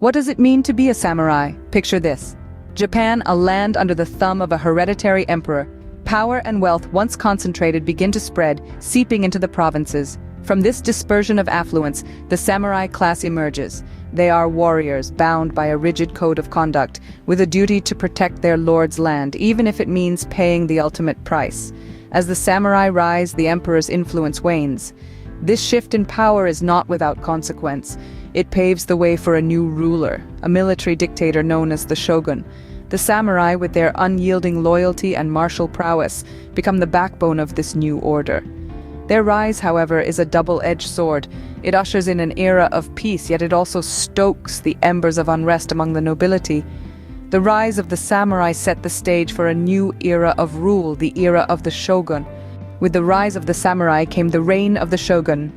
What does it mean to be a samurai? Picture this. Japan, a land under the thumb of a hereditary emperor. Power and wealth once concentrated begin to spread, seeping into the provinces. From this dispersion of affluence, the samurai class emerges. They are warriors, bound by a rigid code of conduct, with a duty to protect their lord's land, even if it means paying the ultimate price. As the samurai rise, the emperor's influence wanes. This shift in power is not without consequence. It paves the way for a new ruler, a military dictator known as the Shōgun. The samurai, with their unyielding loyalty and martial prowess, become the backbone of this new order. Their rise, however, is a double-edged sword. It ushers in an era of peace, yet it also stokes the embers of unrest among the nobility. The rise of the samurai set the stage for a new era of rule, the era of the Shōgun. With the rise of the samurai came the reign of the Shōgun,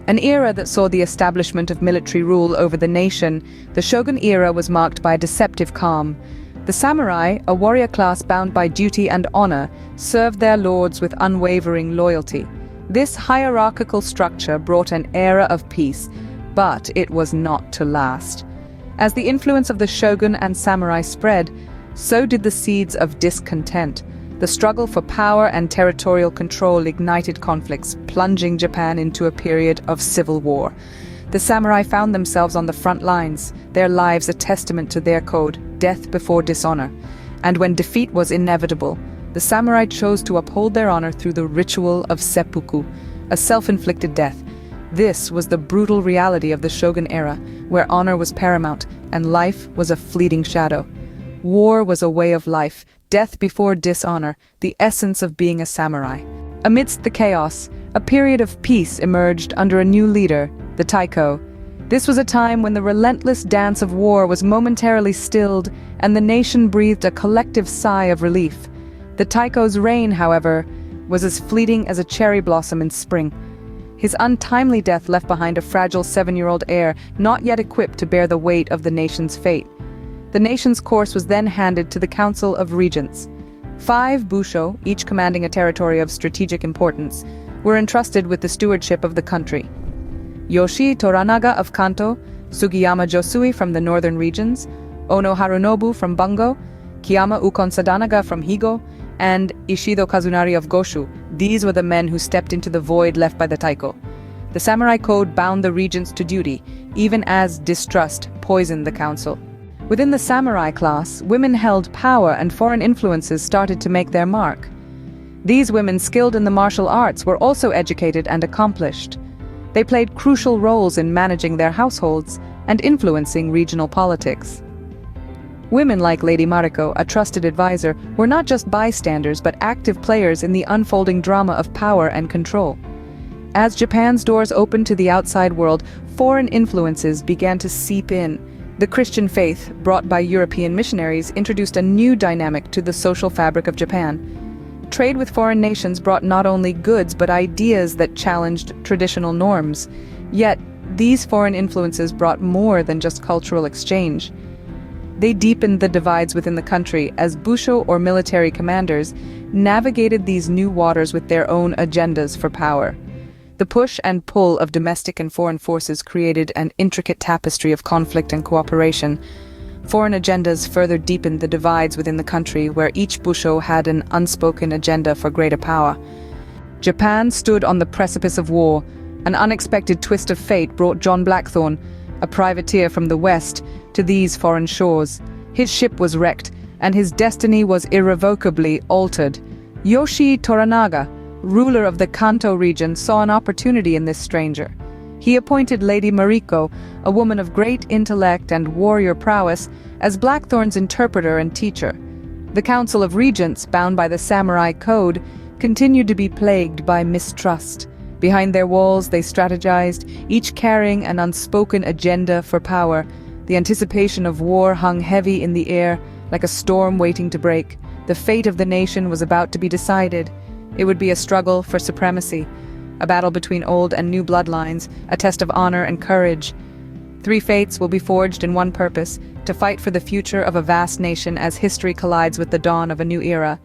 an era that saw the establishment of military rule over the nation. The Shōgun era was marked by a deceptive calm. The samurai, a warrior class bound by duty and honor, served their lords with unwavering loyalty. This hierarchical structure brought an era of peace, but it was not to last. As the influence of the shogun and samurai spread, so did the seeds of discontent. The struggle for power and territorial control ignited conflicts, plunging Japan into a period of civil war. The samurai found themselves on the front lines, their lives a testament to their code, death before dishonor. And when defeat was inevitable, the samurai chose to uphold their honor through the ritual of seppuku, a self-inflicted death. This was the brutal reality of the Shogun era, where honor was paramount and life was a fleeting shadow. War was a way of life, death before dishonor, the essence of being a samurai. Amidst the chaos, a period of peace emerged under a new leader, the Taiko. This was a time when the relentless dance of war was momentarily stilled and the nation breathed a collective sigh of relief. The Taiko's reign, however, was as fleeting as a cherry blossom in spring. His untimely death left behind a fragile 7-year-old heir, not yet equipped to bear the weight of the nation's fate. The nation's course was then handed to the Council of Regents. 5 busho, each commanding a territory of strategic importance, were entrusted with the stewardship of the country. Yoshi Toranaga of Kanto, Sugiyama Josui from the northern regions, Ono Harunobu from Bungo, Kiyama Ukon Sadanaga from Higo, and Ishido Kazunari of Goshu. These were the men who stepped into the void left by the Taiko. The samurai code bound the regents to duty, even as distrust poisoned the council. Within the samurai class, women held power and foreign influences started to make their mark. These women skilled in the martial arts were also educated and accomplished. They played crucial roles in managing their households and influencing regional politics. Women like Lady Mariko, a trusted advisor, were not just bystanders but active players in the unfolding drama of power and control. As Japan's doors opened to the outside world, foreign influences began to seep in. The Christian faith, brought by European missionaries, introduced a new dynamic to the social fabric of Japan. Trade with foreign nations brought not only goods but ideas that challenged traditional norms. Yet, these foreign influences brought more than just cultural exchange. They deepened the divides within the country as busho or military commanders navigated these new waters with their own agendas for power. The push and pull of domestic and foreign forces created an intricate tapestry of conflict and cooperation. Foreign agendas further deepened the divides within the country, where each busho had an unspoken agenda for greater power. Japan stood on the precipice of war. An unexpected twist of fate brought John Blackthorne, a privateer from the west, to these foreign shores. His ship was wrecked, and his destiny was irrevocably altered. Yoshi Toranaga, ruler of the Kanto region, saw an opportunity in this stranger. He appointed Lady Mariko, a woman of great intellect and warrior prowess, as Blackthorne's interpreter and teacher. The Council of Regents, bound by the samurai code, continued to be plagued by mistrust. Behind their walls they strategized, each carrying an unspoken agenda for power. The anticipation of war hung heavy in the air, like a storm waiting to break. The fate of the nation was about to be decided. It would be a struggle for supremacy, a battle between old and new bloodlines, a test of honor and courage. 3 fates will be forged in one purpose: to fight for the future of a vast nation as history collides with the dawn of a new era.